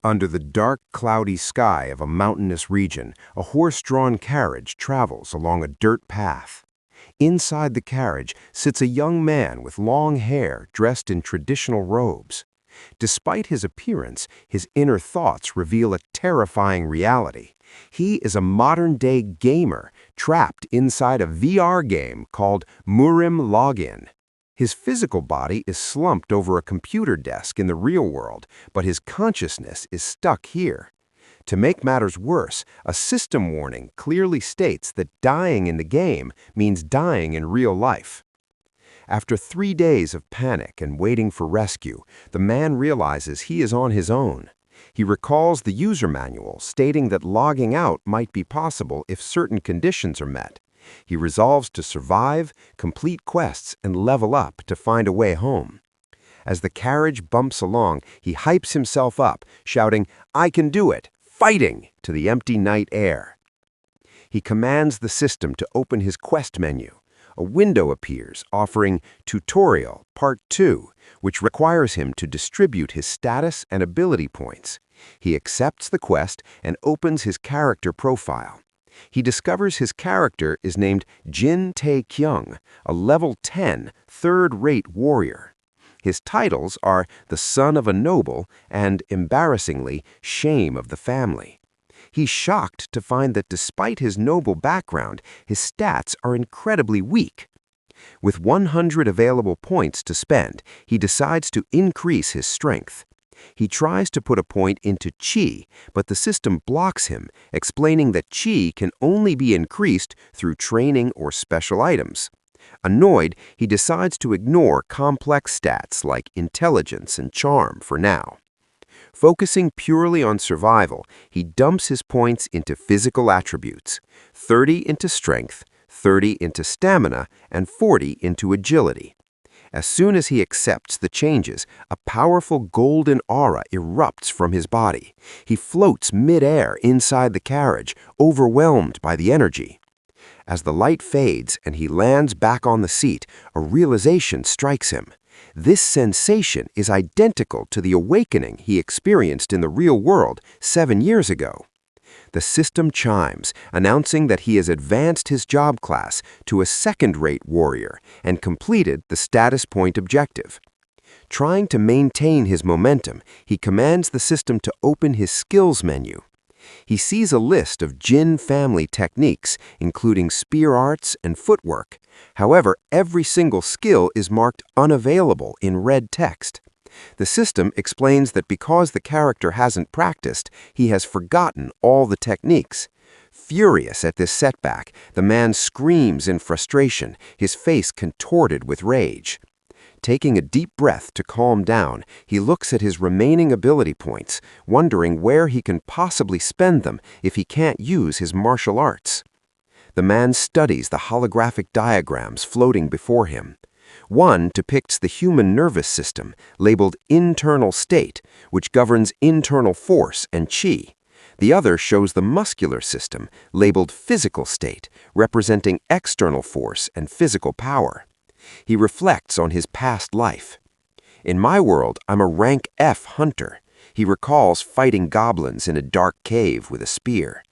Under the dark, cloudy sky of a mountainous region, a horse-drawn carriage travels along a dirt path. Inside the carriage sits a young man with long hair dressed in traditional robes. Despite his appearance, his inner thoughts reveal a terrifying reality. He is a modern-day gamer trapped inside a VR game called Murim Login. His physical body is slumped over a computer desk in the real world, but his consciousness is stuck here. To make matters worse, a system warning clearly states that dying in the game means dying in real life. After 3 days of panic and waiting for rescue, the man realizes he is on his own. He recalls the user manual stating that logging out might be possible if certain conditions are met. He resolves to survive, complete quests, and level up to find a way home. As the carriage bumps along, he hypes himself up, shouting, "I can do it!" fighting to the empty night air. He commands the system to open his quest menu. A window appears offering Tutorial Part 2, which requires him to distribute his status and ability points. He accepts the quest and opens his character profile. He discovers his character is named Jin Tae-kyung, a level 10, third-rate warrior. His titles are the son of a noble and, embarrassingly, shame of the family. He's shocked to find that despite his noble background, his stats are incredibly weak. With 100 available points to spend, he decides to increase his strength. He tries to put a point into Qi, but the system blocks him, explaining that Qi can only be increased through training or special items. Annoyed, he decides to ignore complex stats like intelligence and charm for now. Focusing purely on survival, he dumps his points into physical attributes, 30 into strength, 30 into stamina, and 40 into agility. As soon as he accepts the changes, a powerful golden aura erupts from his body. He floats mid-air inside the carriage, overwhelmed by the energy. As the light fades and he lands back on the seat, a realization strikes him. This sensation is identical to the awakening he experienced in the real world 7 years ago. The system chimes, announcing that he has advanced his job class to a second-rate warrior and completed the status point objective. Trying to maintain his momentum, he commands the system to open his skills menu. He sees a list of Jin family techniques, including spear arts and footwork. However, every single skill is marked unavailable in red text. The system explains that because the character hasn't practiced, he has forgotten all the techniques. Furious at this setback, the man screams in frustration, his face contorted with rage. Taking a deep breath to calm down, he looks at his remaining ability points, wondering where he can possibly spend them if he can't use his martial arts. The man studies the holographic diagrams floating before him. One depicts the human nervous system, labeled internal state, which governs internal force and qi. The other shows the muscular system, labeled physical state, representing external force and physical power. He reflects on his past life. "In my world, I'm a rank F hunter." He recalls fighting goblins in a dark cave with a spear.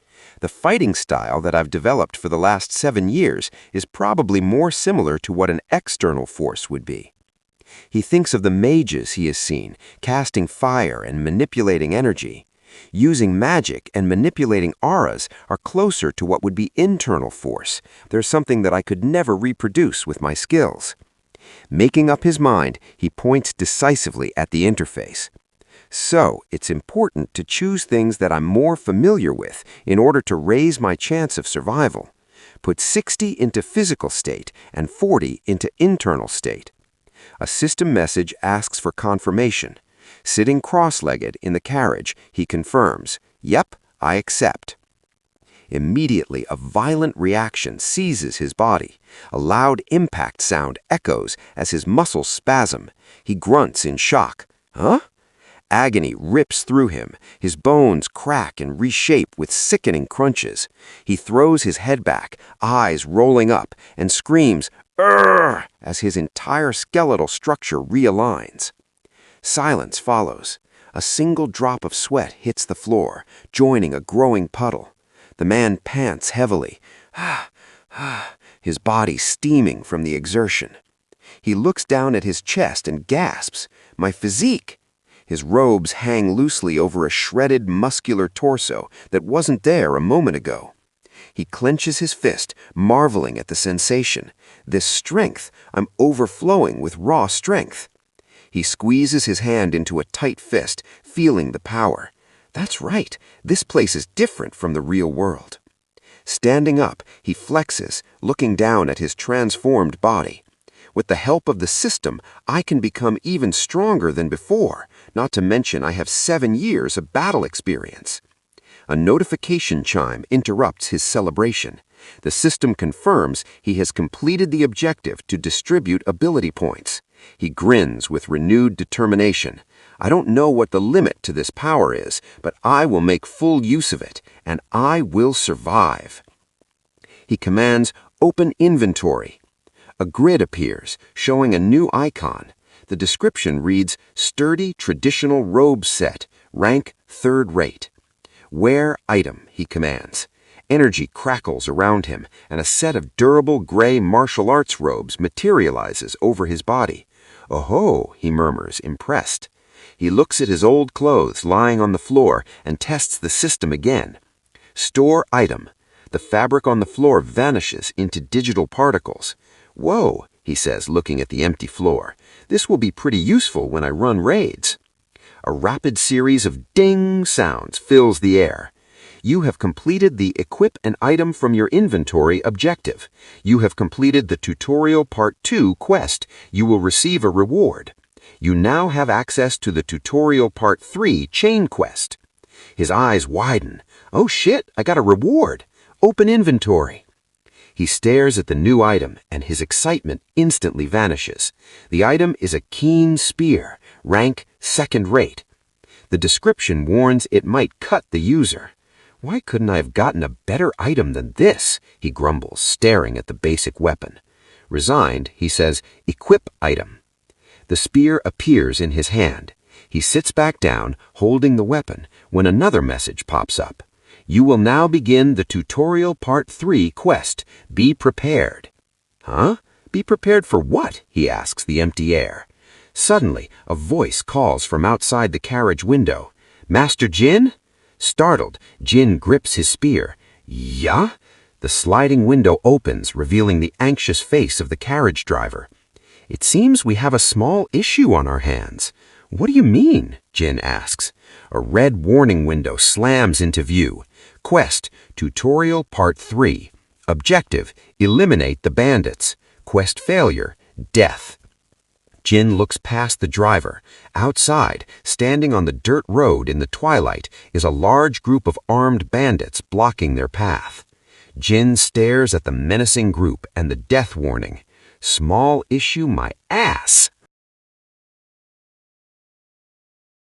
The fighting style that I've developed for the last 7 years is probably more similar to what an external force would be. He thinks of the mages he has seen, casting fire and manipulating energy. Using magic and manipulating auras are closer to what would be internal force. There's something that I could never reproduce with my skills. Making up his mind, he points decisively at the interface. So, it's important to choose things that I'm more familiar with in order to raise my chance of survival. Put 60 into physical state and 40 into internal state. A system message asks for confirmation. Sitting cross-legged in the carriage, he confirms, "Yep, I accept." Immediately, a violent reaction seizes his body. A loud impact sound echoes as his muscles spasm. He grunts in shock. "Huh?" Agony rips through him. His bones crack and reshape with sickening crunches. He throws his head back, eyes rolling up, and screams, "Urgh!" as his entire skeletal structure realigns. Silence follows. A single drop of sweat hits the floor, joining a growing puddle. The man pants heavily, his body steaming from the exertion. He looks down at his chest and gasps, "My physique!" His robes hang loosely over a shredded, muscular torso that wasn't there a moment ago. He clenches his fist, marveling at the sensation. This strength, I'm overflowing with raw strength. He squeezes his hand into a tight fist, feeling the power. That's right, this place is different from the real world. Standing up, he flexes, looking down at his transformed body. With the help of the system, I can become even stronger than before, not to mention I have 7 years of battle experience. A notification chime interrupts his celebration. The system confirms he has completed the objective to distribute ability points. He grins with renewed determination. I don't know what the limit to this power is, but I will make full use of it, and I will survive. He commands, "Open inventory." A grid appears, showing a new icon. The description reads, "Sturdy traditional robe set, rank 3rd rate." "Wear item," he commands. Energy crackles around him, and a set of durable gray martial arts robes materializes over his body. "Oh-ho," he murmurs, impressed. He looks at his old clothes lying on the floor and tests the system again. "Store item." The fabric on the floor vanishes into digital particles. "Whoa," he says, looking at the empty floor. "This will be pretty useful when I run raids." A rapid series of ding sounds fills the air. You have completed the Equip an Item from Your Inventory objective. You have completed the Tutorial Part 2 quest. You will receive a reward. You now have access to the Tutorial Part 3 chain quest. His eyes widen. "Oh shit, I got a reward. Open inventory." He stares at the new item, and his excitement instantly vanishes. The item is a keen spear, rank 2nd rate. The description warns it might cut the user. "Why couldn't I have gotten a better item than this?" he grumbles, staring at the basic weapon. Resigned, he says, "Equip item." The spear appears in his hand. He sits back down, holding the weapon, when another message pops up. "You will now begin the Tutorial Part 3 quest. Be prepared." Huh? Be prepared for what? He asks the empty air. Suddenly, a voice calls from outside the carriage window. "Master Jin?" Startled, Jin grips his spear. "Yeah?" The sliding window opens, revealing the anxious face of the carriage driver. "It seems we have a small issue on our hands." "What do you mean?" Jin asks. A red warning window slams into view. Quest, Tutorial Part 3. Objective, eliminate the bandits. Quest failure, death. Jin looks past the driver. Outside, standing on the dirt road in the twilight, is a large group of armed bandits blocking their path. Jin stares at the menacing group and the death warning. "Small issue my ass."